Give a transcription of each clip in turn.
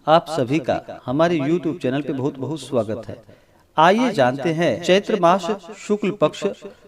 आप सभी का हमारे YouTube चैनल पे बहुत बहुत स्वागत है। आइए जानते हैं चैत्र मास शुक्ल पक्ष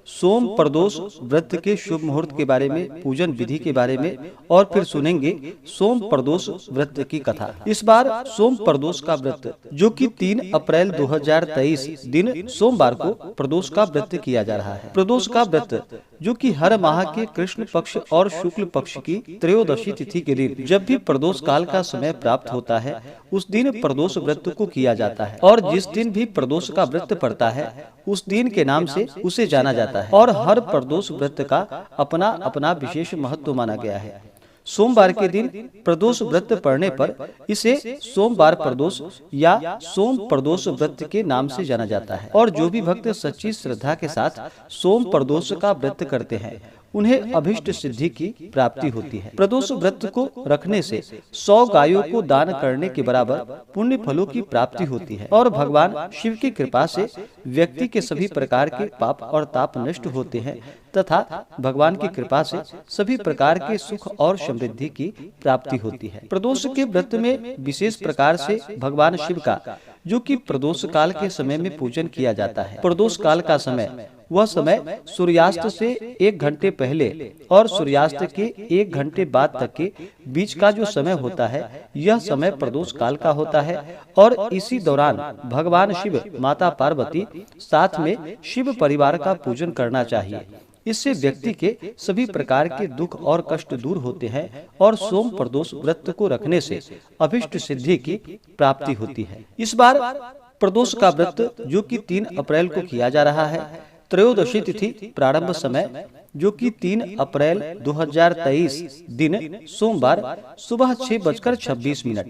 सोम प्रदोष व्रत के शुभ मुहूर्त के बारे में, पूजन विधि के बारे में, और फिर सुनेंगे सोम प्रदोष व्रत की कथा। इस बार सोम प्रदोष का व्रत जो कि 3 अप्रैल 2023 दिन सोमवार को प्रदोष का व्रत किया जा रहा है। प्रदोष का व्रत जो कि हर माह के कृष्ण पक्ष और शुक्ल पक्ष की त्रयोदशी तिथि के दिन जब भी प्रदोष काल का समय प्राप्त होता है उस दिन प्रदोष व्रत को किया जाता है, और जिस दिन भी प्रदोष का व्रत पड़ता है उस दिन के नाम से उसे जाना जाता है, और हर प्रदोष व्रत का अपना अपना विशेष महत्व माना गया है। सोमवार के दिन प्रदोष व्रत पड़ने पर इसे सोमवार प्रदोष या सोम प्रदोष व्रत के नाम से जाना जाता है, और जो भी भक्त सच्ची श्रद्धा के साथ सोम प्रदोष का व्रत करते हैं उन्हें अभिष्ट सिद्धि की प्राप्ति होती है। प्रदोष व्रत को रखने से 100 गायों को दान करने के बराबर पुण्य फलों की प्राप्ति होती है, और भगवान शिव की कृपा से व्यक्ति के सभी प्रकार के पाप और ताप नष्ट होते हैं तथा भगवान की कृपा से सभी प्रकार के सुख और समृद्धि की प्राप्ति होती है। प्रदोष के व्रत में विशेष प्रकार से भगवान शिव का जो कि प्रदोष काल के समय में पूजन किया जाता है। प्रदोष काल का समय वह समय सूर्यास्त से 1 घंटे पहले और सूर्यास्त के 1 घंटे बाद तक के बीच का जो समय होता है यह समय प्रदोष काल का होता है, और इसी दौरान भगवान शिव, माता पार्वती साथ में शिव परिवार का पूजन करना चाहिए। इससे व्यक्ति के सभी प्रकार के दुख और कष्ट दूर होते हैं, और सोम प्रदोष व्रत को रखने से अभिष्ट सिद्धि की प्राप्ति होती है। इस बार प्रदोष का व्रत जो कि 3 अप्रैल को किया जा रहा है। त्रयोदशी तिथि प्रारंभ समय जो कि 3 अप्रैल 2023 दिन सोमवार सुबह 6:26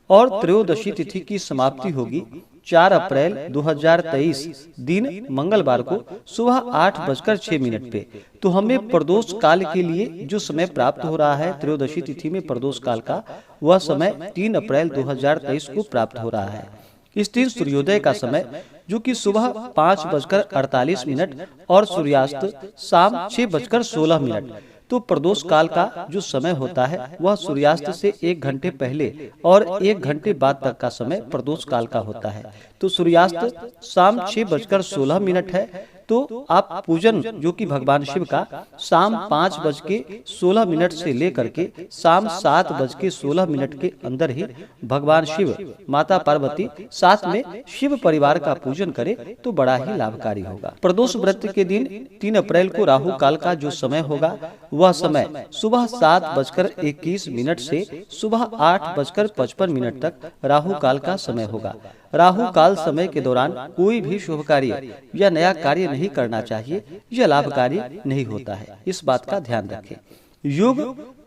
और त्रयोदशी तिथि की समाप्ति होगी 4 अप्रैल 2023 दिन मंगलवार को सुबह 8:06 पे। तो हमें प्रदोष काल के लिए जो समय प्राप्त हो रहा है त्रयोदशी तिथि में प्रदोष काल का, वह समय 3 अप्रैल 2023 को प्राप्त हो रहा है। इस दिन सूर्योदय का समय जो कि सुबह 5:48 और सूर्यास्त शाम 6:16। तो प्रदोष काल का जो समय होता है वह सूर्यास्त से 1 घंटे पहले और 1 घंटे बाद तक का समय प्रदोष काल का होता है। तो सूर्यास्त शाम 6:16 है। तो आप पूजन जो कि भगवान शिव का शाम 5:16 से लेकर के शाम 7:16 के अंदर ही भगवान शिव, माता पार्वती साथ में शिव परिवार का पूजन करे तो बड़ा ही लाभकारी होगा। प्रदोष व्रत के दिन 3 अप्रैल को राहु काल का जो समय होगा वह समय सुबह 7:21 से सुबह 8:55 तक राहु काल का समय होगा। राहु काल समय के दौरान कोई भी शुभ कार्य या नया कार्य नहीं करना चाहिए, यह लाभकारी नहीं होता है, इस बात का ध्यान रखें। योग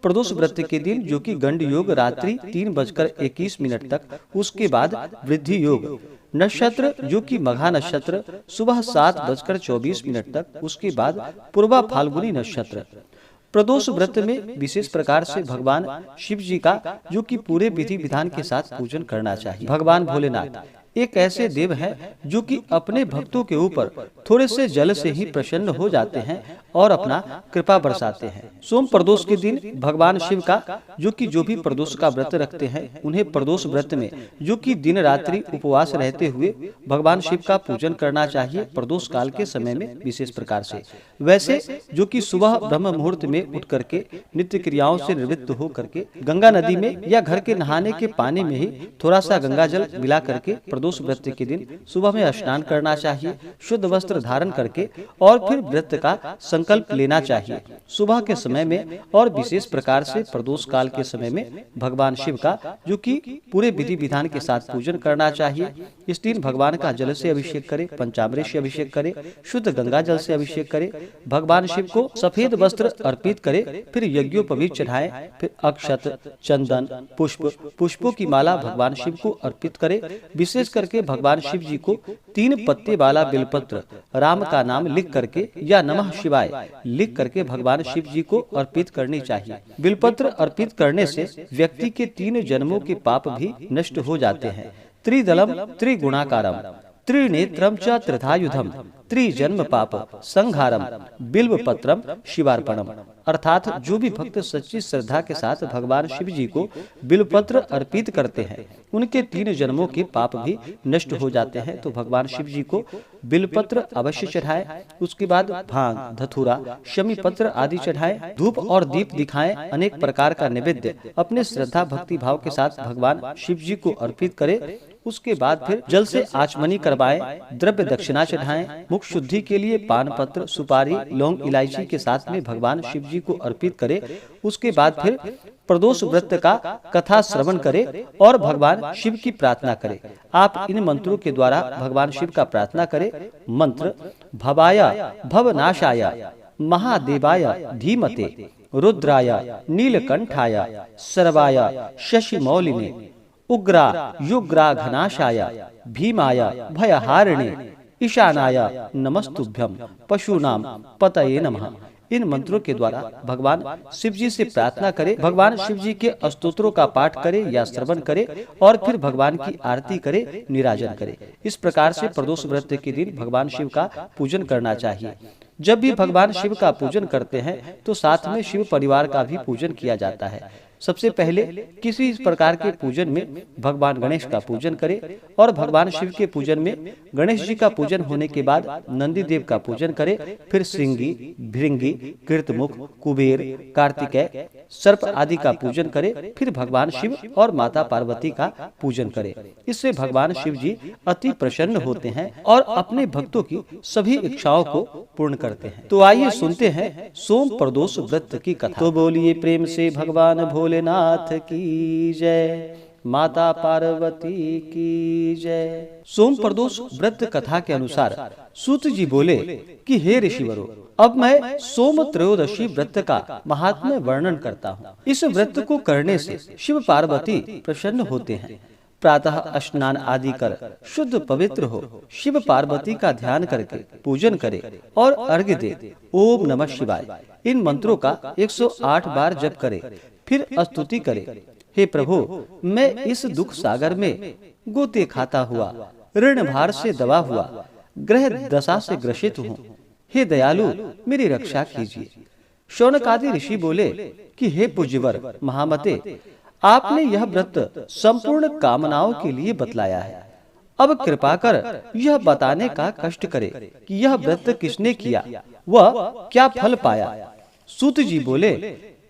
प्रदोष व्रत के दिन जो कि गंड योग रात्रि 3:21 तक, उसके बाद वृद्धि योग नक्षत्र जो कि मघा नक्षत्र सुबह 7:24 तक, उसके बाद पूर्वा फाल्गुनी नक्षत्र। प्रदोष व्रत में विशेष प्रकार से भगवान शिव जी का जो कि पूरे विधि विधान के साथ पूजन करना चाहिए। भगवान भोलेनाथ एक ऐसे देव हैं जो कि अपने भक्तों के ऊपर थोड़े से जल से ही प्रसन्न हो जाते हैं और अपना कृपा बरसाते हैं। सोम प्रदोष के दिन भगवान शिव का जो भी प्रदोष का व्रत रखते हैं उन्हें प्रदोष व्रत में जो कि दिन रात्रि उपवास रहते हुए भगवान शिव का पूजन करना चाहिए प्रदोष काल के समय में विशेष प्रकार से। वैसे जो कि सुबह ब्रह्म मुहूर्त में उठ करके नित्य क्रियाओं से निवृत्त हो करके गंगा नदी में या घर के नहाने के पानी में ही थोड़ा सा गंगा जल मिला करके प्रदोष व्रत के दिन सुबह में स्नान करना चाहिए, शुद्ध वस्त्र धारण करके, और फिर व्रत का संकल्प लेना चाहिए सुबह के समय में। और विशेष प्रकार से प्रदोष काल के समय में भगवान शिव का जो कि पूरे विधि विधान के साथ पूजन करना चाहिए। इस दिन भगवान का जल से अभिषेक करे, पंचामृत से अभिषेक करे, शुद्ध गंगा जल से अभिषेक करे, भगवान शिव को सफेद वस्त्र अर्पित करे, फिर यज्ञोपवीत चढ़ाए, फिर अक्षत, चंदन, पुष्पों की माला भगवान शिव को अर्पित करे। विशेष करके भगवान शिव जी को 3 पत्ते वाला बिलपत्र राम का नाम लिख करके या नमः शिवाय लिख करके भगवान शिव जी को अर्पित करनी चाहिए। बिलपत्र अर्पित करने से व्यक्ति के 3 जन्मों के पाप भी नष्ट हो जाते हैं। त्रिदलम त्रिगुणाकारम त्रिनेत्रम च त्रिधायुधम त्रिजन्म पाप संहारम बिल्व पत्रम शिवार्पणम। अर्थात जो भी भक्त सच्ची श्रद्धा के साथ भगवान शिव जी को बिल्वपत्र अर्पित करते हैं उनके 3 जन्मों के पाप भी नष्ट हो जाते हैं। तो भगवान शिव जी को बिल्वपत्र अवश्य चढ़ाएं, उसके बाद भांग, धतूरा, शमी पत्र आदि चढ़ाएं, धूप और दीप दिखाएं, अनेक प्रकार का नैवेद्य अपने श्रद्धा भक्ति भाव के साथ भगवान शिव जी को अर्पित करें। उसके बाद फिर जल से आचमनी करवाएं, द्रव्य दक्षिणा चढ़ाएं, मुख शुद्धि के लिए पान पत्र, सुपारी, लौंग, इलायची के साथ में भगवान शिव जी को अर्पित करें। उसके बाद फिर प्रदोष व्रत का कथा श्रवण करें और भगवान शिव की प्रार्थना करें। आप इन मंत्रों के द्वारा भगवान शिव का प्रार्थना करें। मंत्र: भवाय भवनाशाय महादेवाय धीमते रुद्राय नीलकंठाय सर्वाय शशिमौलिने उग्रा युग्रा घनाशाय भीमाय भयहारिणे ईशानाय नमस्तुभ्यम पशूनाम पतये नमः। इन मंत्रों के द्वारा भगवान शिव जी से प्रार्थना करें, भगवान शिव जी के स्तोत्रों का पाठ करें या श्रवण करें और फिर भगवान की आरती करें, निराजन करें। इस प्रकार से प्रदोष व्रत के दिन भगवान शिव का पूजन करना चाहिए। जब भी भगवान शिव का पूजन करते हैं तो साथ में शिव परिवार का भी पूजन किया जाता है। सबसे पहले किसी इस प्रकार के पूजन में भगवान गणेश का पूजन करें और भगवान शिव के पूजन में गणेश जी का पूजन होने के बाद नंदी देव का पूजन करें, फिर सिंगी, भृंगी, कृतमुख, कुबेर, कार्तिकेय, सर्प आदि का पूजन करें, फिर भगवान शिव और माता पार्वती का पूजन करें। इससे भगवान शिव जी अति प्रसन्न होते हैं और अपने भक्तों की सभी इच्छाओं को पूर्ण करते हैं। तो आइए सुनते हैं सोम प्रदोष व्रत की कथा। तो बोलिए प्रेम से भगवान भोलेनाथ की जय, माता पार्वती की जय। सोम प्रदोष व्रत कथा के अनुसार सूत जी बोले कि हे ऋषिवरों, अब मैं सोम त्रयोदशी व्रत का महात्म्य वर्णन करता हूँ। इस व्रत को करने से शिव पार्वती प्रसन्न होते हैं। प्रातः स्नान आदि कर शुद्ध पवित्र हो शिव पार्वती का ध्यान करके पूजन करे और अर्घ्य दे। ओम नमः शिवाय इन मंत्रों का 108 बार जप करे, फिर स्तुति करे। हे प्रभु, मैं इस दुख सागर में गोते खाता हुआ, ऋण भार से दबा हुआ, ग्रह दशा से ग्रसित हूँ। हे दयालु, मेरी रक्षा कीजिए। शौनक आदि ऋषि बोले कि हे पूज्यवर महामते, आपने यह व्रत संपूर्ण कामनाओं के लिए बतलाया है। अब कृपा कर यह बताने का कष्ट करे कि यह व्रत किसने किया, वह क्या फल पाया। सूत जी बोले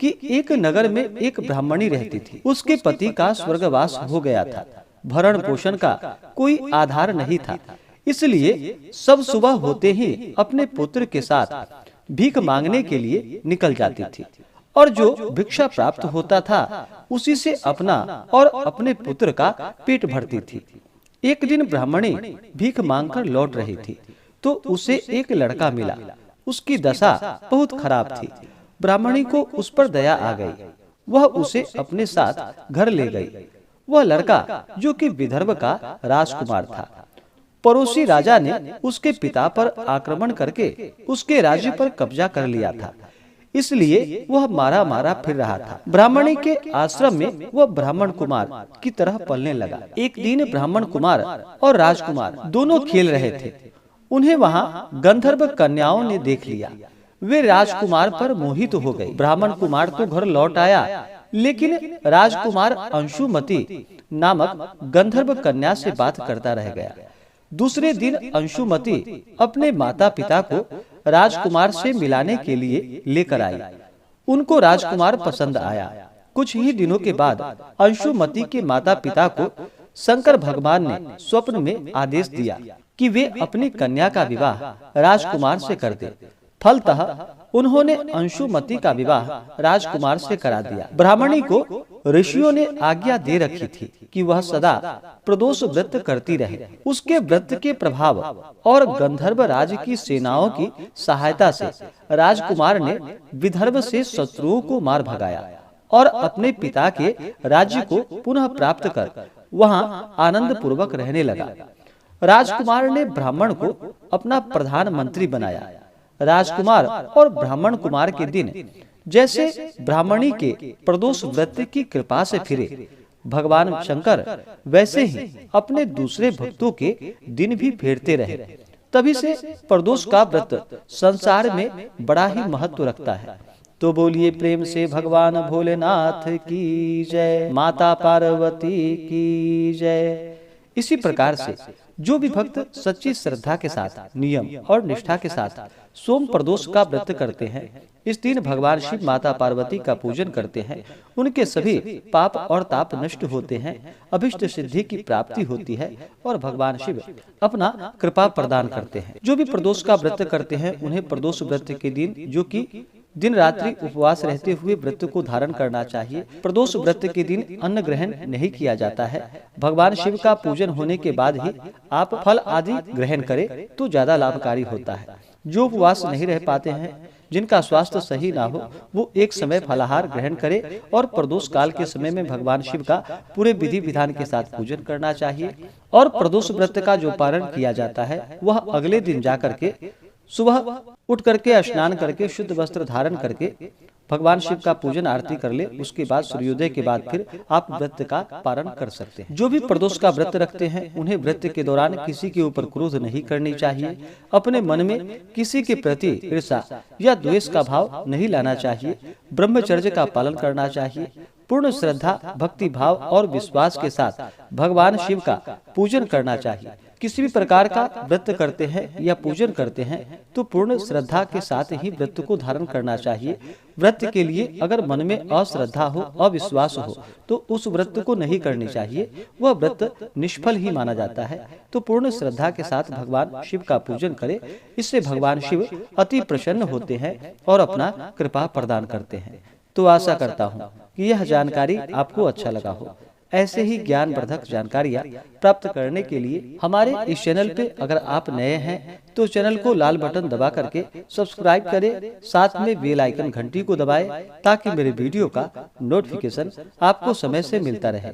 कि एक नगर में एक ब्राह्मणी रहती थी। उसके पति का स्वर्गवास हो गया था। भरण पोषण का कोई आधार नहीं था, इसलिए सब सुबह होते ही अपने पुत्र के साथ भीख मांगने के लिए निकल जाती थी और जो भिक्षा प्राप्त होता था उसी से अपना और अपने पुत्र का पेट भरती थी। एक दिन ब्राह्मणी भीख मांगकर लौट रही थी तो उसे एक लड़का मिला। उसकी दशा बहुत खराब थी। ब्राह्मणी को उस पर दया आ गई। वह उसे अपने साथ घर ले गई। वह लड़का, जो कि विदर्भ का राजकुमार था, पड़ोसी राजा ने उसके पिता पर आक्रमण करके उसके राज्य पर कब्जा कर लिया था, इसलिए वह मारा मारा फिर रहा था। ब्राह्मणी के आश्रम में वह ब्राह्मण कुमार की तरह पलने लगा। एक दिन ब्राह्मण कुमार और राजकुमार दोनों खेल रहे थे। उन्हें वहां गंधर्व कन्याओं ने देख लिया। वे राजकुमार पर मोहित हो गए। ब्राह्मण कुमार तो घर लौट आया, लेकिन राजकुमार अंशुमती नामक गंधर्व कन्या से बात करता रह गया। दूसरे दिन अंशुमती अपने माता पिता को राजकुमार से मिलाने के लिए लेकर आई। उनको राजकुमार पसंद आया। कुछ ही दिनों के बाद अंशुमती के माता पिता को शंकर भगवान ने स्वप्न में आदेश दिया कि वे अपनी कन्या का विवाह राजकुमार से कर दे। फलतः उन्होंने अंशुमती का विवाह राजकुमार से करा दिया। ब्राह्मणी को ऋषियों ने आज्ञा दे रखी थी कि वह सदा प्रदोष व्रत करती रहे। उसके व्रत के प्रभाव और गंधर्व राज की सेनाओं की सहायता से राजकुमार ने विदर्भ से शत्रुओं को मार भगाया और अपने पिता के राज्य को पुनः प्राप्त कर वहां आनंद पूर्वक रहने लगा। राजकुमार ने ब्राह्मण को अपना प्रधानमंत्री बनाया। राजकुमार और ब्राह्मण कुमार के दिन जैसे ब्राह्मणी के प्रदोष व्रत की कृपा से फिरे, भगवान शंकर वैसे ही अपने दूसरे भक्तों के दिन भी फेरते रहे। तभी से प्रदोष का व्रत संसार में बड़ा ही महत्व रखता है। तो बोलिए प्रेम से भगवान भोलेनाथ की जय, माता पार्वती की जय। इसी प्रकार से जो भी भक्त सच्ची श्रद्धा के साथ, नियम और निष्ठा के साथ सोम प्रदोष का व्रत करते हैं, इस दिन भगवान शिव माता पार्वती का पूजन करते हैं, उनके सभी पाप और ताप नष्ट होते हैं, अभिष्ट सिद्धि की प्राप्ति होती है और भगवान शिव अपना कृपा प्रदान करते हैं। जो भी प्रदोष का व्रत करते हैं उन्हें प्रदोष व्रत के दिन, जो कि दिन रात्रि उपवास रहते हुए व्रत को धारण करना चाहिए। प्रदोष व्रत के दिन अन्न ग्रहण नहीं किया जाता है। भगवान शिव का पूजन होने के बाद ही आप फल आदि ग्रहण करें तो ज्यादा लाभकारी होता है। जो उपवास नहीं रह पाते हैं, जिनका स्वास्थ्य सही ना हो, वो एक समय फलाहार ग्रहण करे और प्रदोष काल के समय में भगवान शिव का पूरे विधि विधान के साथ पूजन करना चाहिए। और प्रदोष व्रत का जो पारण किया जाता है वह अगले दिन जाकर के सुबह उठ करके स्नान करके शुद्ध वस्त्र धारण करके भगवान शिव का पूजन आरती कर ले। उसके बाद सूर्योदय के बाद फिर आप व्रत का पारण कर सकते हैं। जो भी प्रदोष का व्रत रखते हैं उन्हें व्रत के दौरान किसी के ऊपर क्रोध नहीं करनी चाहिए। अपने मन में किसी के प्रति ईर्ष्या या द्वेष का भाव नहीं लाना चाहिए। ब्रह्मचर्य का पालन करना चाहिए। पूर्ण श्रद्धा, भक्ति भाव और विश्वास के साथ भगवान शिव का पूजन करना चाहिए। किसी भी प्रकार का व्रत करते हैं या पूजन करते हैं तो पूर्ण श्रद्धा के साथ ही व्रत को धारण करना चाहिए। व्रत के लिए अगर मन में अश्रद्धा हो, अविश्वास हो तो उस व्रत को नहीं करनी चाहिए, वह व्रत निष्फल ही माना जाता है। तो पूर्ण श्रद्धा के साथ भगवान शिव का पूजन करें। इससे भगवान शिव अति प्रसन्न होते हैं और अपना कृपा प्रदान करते हैं। तो आशा करता हूँ कि यह जानकारी आपको अच्छा लगा हो। ऐसे ही ज्ञानवर्धक जानकारियाँ प्राप्त करने के लिए हमारे इस चैनल पे अगर आप नए हैं तो चैनल को लाल बटन दबा करके सब्सक्राइब करें, साथ में बेल आइकन घंटी को दबाएं ताकि मेरे वीडियो का नोटिफिकेशन आपको समय से मिलता रहे।